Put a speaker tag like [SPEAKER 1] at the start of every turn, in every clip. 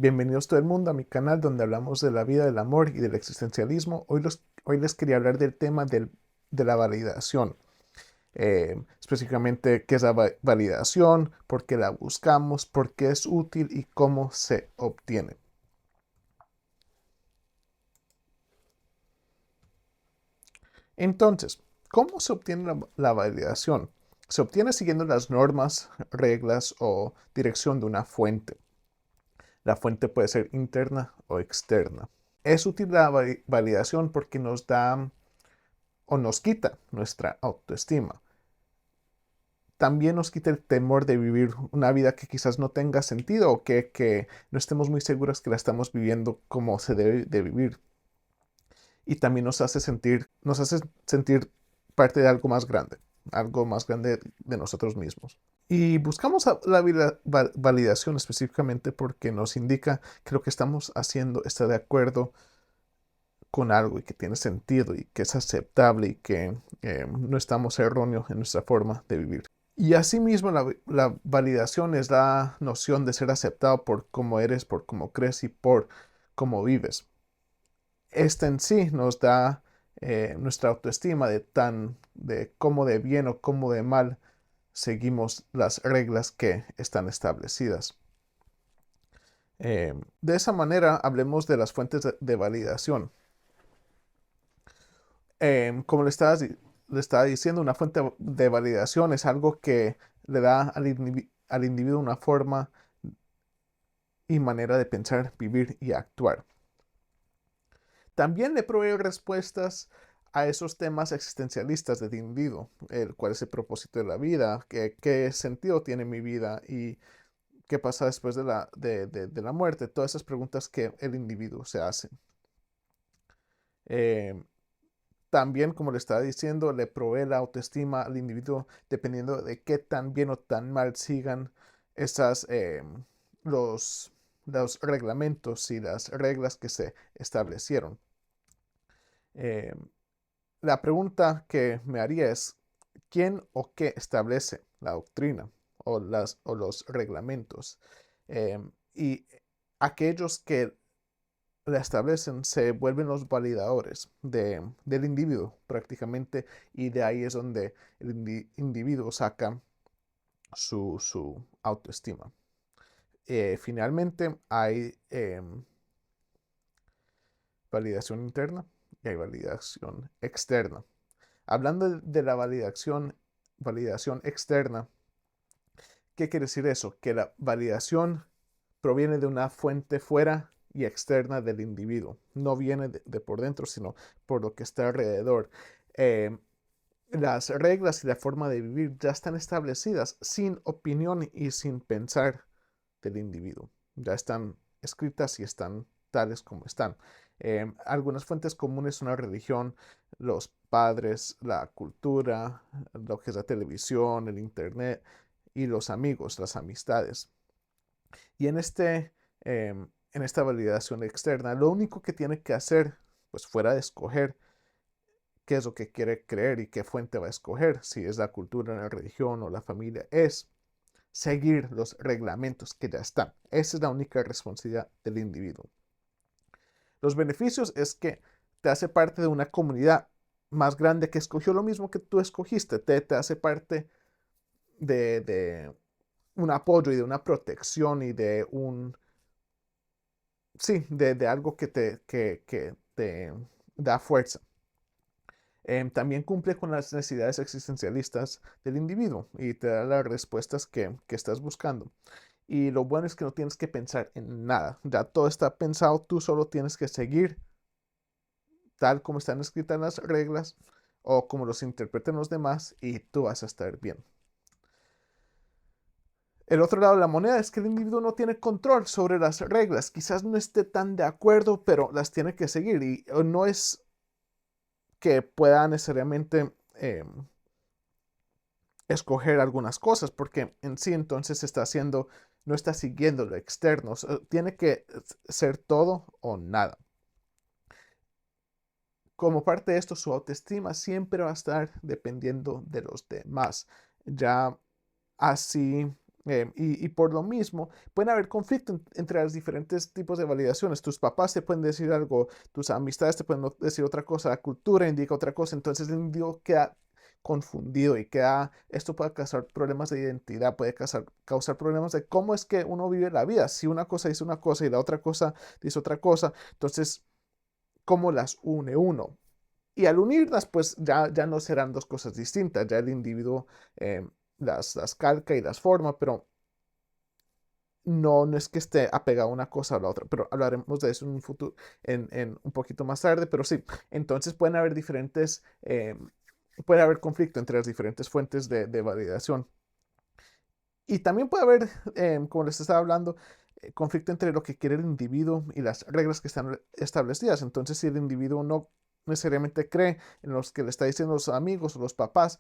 [SPEAKER 1] Bienvenidos todo el mundo a mi canal donde hablamos de la vida, del amor y del existencialismo. Hoy les quería hablar del tema de la validación. Específicamente qué es la validación, por qué la buscamos, por qué es útil y cómo se obtiene. Entonces, ¿cómo se obtiene la validación? Se obtiene siguiendo las normas, reglas o dirección de una fuente. La fuente puede ser interna o externa. Es útil la validación porque nos da o nos quita nuestra autoestima. También nos quita el temor de vivir una vida que quizás no tenga sentido o que no estemos muy seguros que la estamos viviendo como se debe de vivir. Y también nos hace sentir parte de algo más grande de nosotros mismos. Y buscamos la validación específicamente porque nos indica que lo que estamos haciendo está de acuerdo con algo y que tiene sentido y que es aceptable y que no estamos erróneos en nuestra forma de vivir. Y asimismo la validación es la noción de ser aceptado por cómo eres, por cómo crees y por cómo vives. Esta en sí nos da nuestra autoestima de cómo de bien o cómo de mal seguimos las reglas que están establecidas. De esa manera hablemos de las fuentes de validación. Como le estaba diciendo, una fuente de validación es algo que le da al individuo una forma y manera de pensar, vivir y actuar. También le provee respuestas a esos temas existencialistas del individuo, cuál es el propósito de la vida, qué sentido tiene mi vida y qué pasa después de la muerte, todas esas preguntas que el individuo se hace. Eh, También, como le estaba diciendo, le provee la autoestima al individuo dependiendo de qué tan bien o tan mal sigan esas, los, los reglamentos y las reglas que se establecieron. Eh, la pregunta que me haría es, ¿quién o qué establece la doctrina o los reglamentos? Y aquellos que la establecen se vuelven los validadores del individuo prácticamente y de ahí es donde el individuo saca su autoestima. Finalmente hay validación interna y hay validación externa. Hablando de la validación externa, ¿qué quiere decir eso? Que la validación proviene de una fuente fuera y externa del individuo. No viene de por dentro, sino por lo que está alrededor. Eh, las reglas y la forma de vivir ya están establecidas sin opinión y sin pensar del individuo. Ya están escritas y están tales como están. Algunas fuentes comunes son la religión, los padres, la cultura, lo que es la televisión, el internet y los amigos, las amistades. Y en esta validación externa, lo único que tiene que hacer, pues fuera de escoger qué es lo que quiere creer y qué fuente va a escoger, si es la cultura, la religión o la familia, es seguir los reglamentos que ya están. Esa es la única responsabilidad del individuo. Los beneficios es que te hace parte de una comunidad más grande que escogió lo mismo que tú escogiste, te hace parte de un apoyo y de una protección y de sí, de algo que te da fuerza. También cumple con las necesidades existencialistas del individuo y te da las respuestas que estás buscando. Y lo bueno es que no tienes que pensar en nada. Ya todo está pensado, tú solo tienes que seguir tal como están escritas las reglas o como los interpreten los demás y tú vas a estar bien. El otro lado de la moneda es que el individuo no tiene control sobre las reglas. Quizás no esté tan de acuerdo, pero las tiene que seguir y no es que pueda necesariamente escoger algunas cosas, porque en sí entonces está haciendo, no está siguiendo lo externo. Tiene que ser todo o nada. Como parte de esto, su autoestima siempre va a estar dependiendo de los demás. Ya así Y por lo mismo, pueden haber conflicto entre los diferentes tipos de validaciones. Tus papás te pueden decir algo, tus amistades te pueden decir otra cosa, la cultura indica otra cosa, entonces el individuo queda confundido y esto puede causar problemas de identidad, puede causar problemas de cómo es que uno vive la vida. Si una cosa dice una cosa y la otra cosa dice otra cosa, entonces, ¿cómo las une uno? Y al unirlas, pues ya no serán dos cosas distintas, ya el individuo las calca y las forma, pero no es que esté apegado a una cosa o a la otra, pero hablaremos de eso en un futuro, en un poquito más tarde, pero sí, entonces puede haber conflicto entre las diferentes fuentes de validación. Y también puede haber, como les estaba hablando, conflicto entre lo que quiere el individuo y las reglas que están establecidas. Entonces, si el individuo no necesariamente cree en los que le está diciendo los amigos o los papás,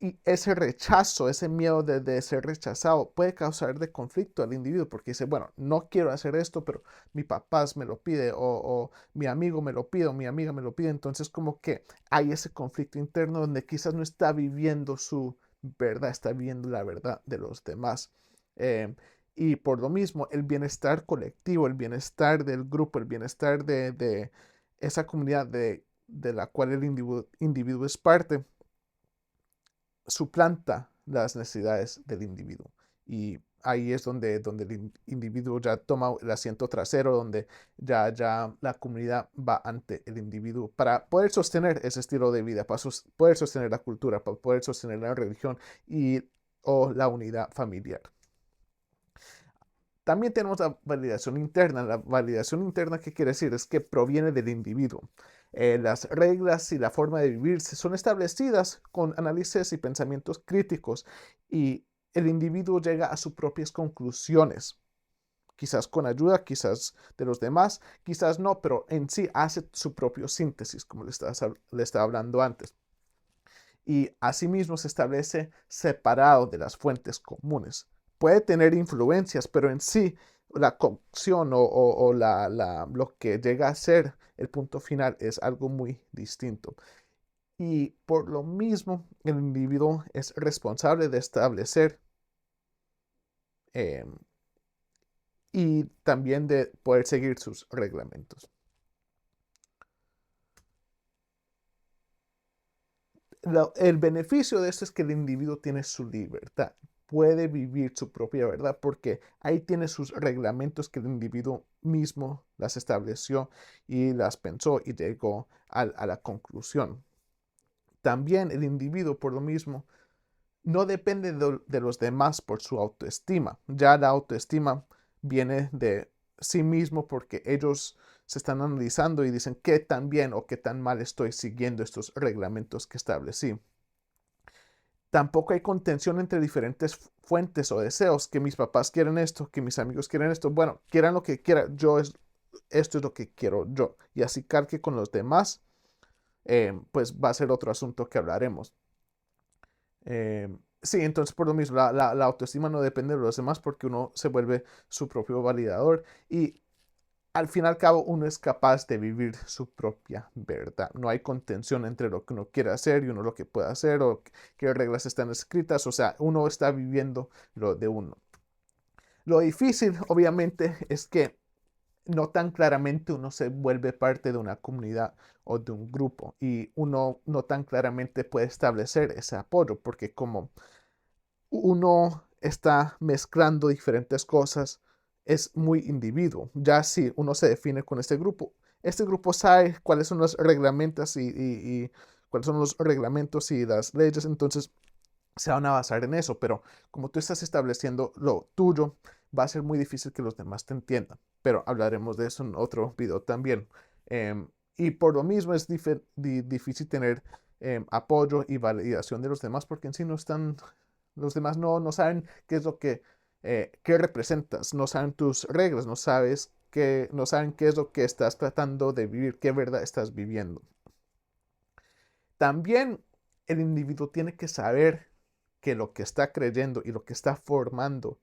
[SPEAKER 1] y ese rechazo, ese miedo de ser rechazado puede causar de conflicto al individuo porque dice, bueno, no quiero hacer esto, pero mi papá me lo pide o mi amigo me lo pide o mi amiga me lo pide. Entonces como que hay ese conflicto interno donde quizás no está viviendo su verdad, está viviendo la verdad de los demás. Eh, y por lo mismo, el bienestar colectivo, el bienestar del grupo, el bienestar de esa comunidad de la cual el individuo es parte suplanta las necesidades del individuo. Y ahí es donde el individuo ya toma el asiento trasero, donde ya la comunidad va ante el individuo para poder sostener ese estilo de vida, para poder sostener la cultura, para poder sostener la religión o la unidad familiar. También tenemos la validación interna. La validación interna, ¿qué quiere decir? Es que proviene del individuo. Las reglas y la forma de vivir son establecidas con análisis y pensamientos críticos y el individuo llega a sus propias conclusiones. Quizás con ayuda, quizás de los demás, quizás no, pero en sí hace su propio síntesis, como le estaba hablando antes. Y asimismo se establece separado de las fuentes comunes. Puede tener influencias, pero en sí la cocción o lo que llega a ser el punto final es algo muy distinto. Y por lo mismo, el individuo es responsable de establecer eh, y también de poder seguir sus reglamentos. El beneficio de esto es que el individuo tiene su libertad, puede vivir su propia verdad porque ahí tiene sus reglamentos que el individuo mismo las estableció y las pensó y llegó a la conclusión. También el individuo por lo mismo no depende de los demás por su autoestima. Ya la autoestima viene de sí mismo porque ellos se están analizando y dicen qué tan bien o qué tan mal estoy siguiendo estos reglamentos que establecí. Tampoco hay contención entre diferentes fuentes o deseos, que mis papás quieren esto, que mis amigos quieren esto. Bueno, quieran lo que quieran, esto es lo que quiero yo. Y así calque con los demás, pues va a ser otro asunto que hablaremos. Sí, entonces por lo mismo, la autoestima no depende de los demás porque uno se vuelve su propio validador y al fin y al cabo uno es capaz de vivir su propia verdad. No hay contención entre lo que uno quiere hacer y uno lo que puede hacer o qué reglas están escritas. O sea, uno está viviendo lo de uno. Lo difícil, obviamente, es que no tan claramente uno se vuelve parte de una comunidad o de un grupo y uno no tan claramente puede establecer ese apoyo porque como uno está mezclando diferentes cosas, es muy individuo. Ya si uno se define con este grupo sabe cuáles son los reglamentos y cuáles son los reglamentos y las leyes, entonces se van a basar en eso, pero como tú estás estableciendo lo tuyo, va a ser muy difícil que los demás te entiendan, pero hablaremos de eso en otro video también. Y por lo mismo es difícil tener apoyo y validación de los demás porque en sí no están, los demás no saben qué es lo qué representas, no saben tus reglas, no saben qué es lo que estás tratando de vivir, qué verdad estás viviendo. También el individuo tiene que saber que lo que está creyendo y lo que está formando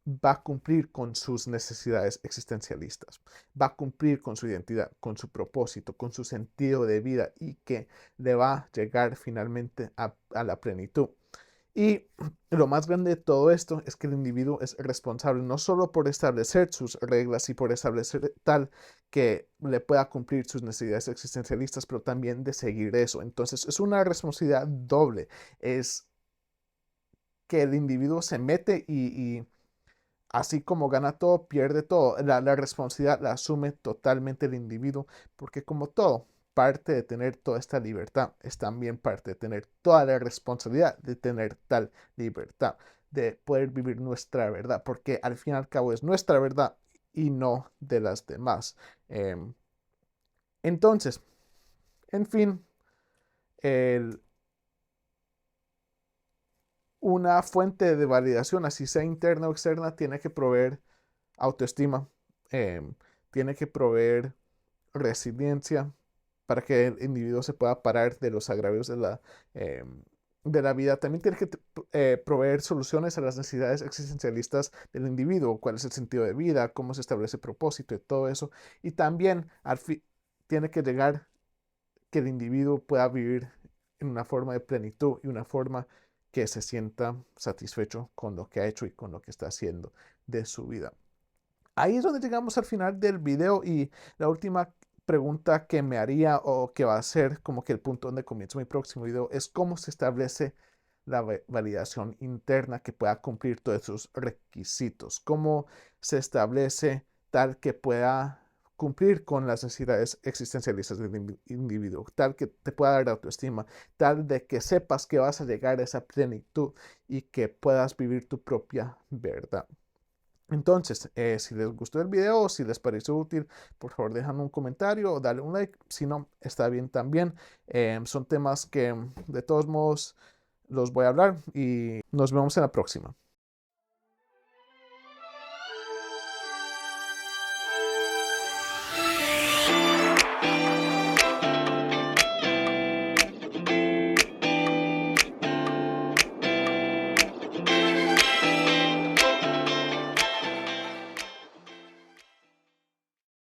[SPEAKER 1] va a cumplir con sus necesidades existencialistas, va a cumplir con su identidad, con su propósito, con su sentido de vida y que le va a llegar finalmente a la plenitud. Y lo más grande de todo esto es que el individuo es responsable no solo por establecer sus reglas y por establecer tal que le pueda cumplir sus necesidades existencialistas, pero también de seguir eso. Entonces es una responsabilidad doble. Es que el individuo se mete y así como gana todo, pierde todo. La responsabilidad la asume totalmente el individuo, porque como todo, parte de tener toda esta libertad es también parte de tener toda la responsabilidad de tener tal libertad, de poder vivir nuestra verdad, porque al fin y al cabo es nuestra verdad y no de las demás. Em, entonces, en fin, el, una fuente de validación, así sea interna o externa, tiene que proveer autoestima, em, tiene que proveer resiliencia para que el individuo se pueda parar de los agravios de la vida. También tiene que proveer soluciones a las necesidades existencialistas del individuo, cuál es el sentido de vida, cómo se establece propósito y todo eso. Y también tiene que llegar que el individuo pueda vivir en una forma de plenitud y una forma que se sienta satisfecho con lo que ha hecho y con lo que está haciendo de su vida. Ahí es donde llegamos al final del video y la última pregunta que me haría o que va a ser como que el punto donde comienzo mi próximo video es cómo se establece la validación interna que pueda cumplir todos esos requisitos, cómo se establece tal que pueda cumplir con las necesidades existencialistas del individuo, tal que te pueda dar autoestima, tal de que sepas que vas a llegar a esa plenitud y que puedas vivir tu propia verdad. Entonces, si les gustó el video o si les pareció útil, por favor déjame un comentario o dale un like. Si no, está bien también. Son temas que de todos modos los voy a hablar y nos vemos en la próxima.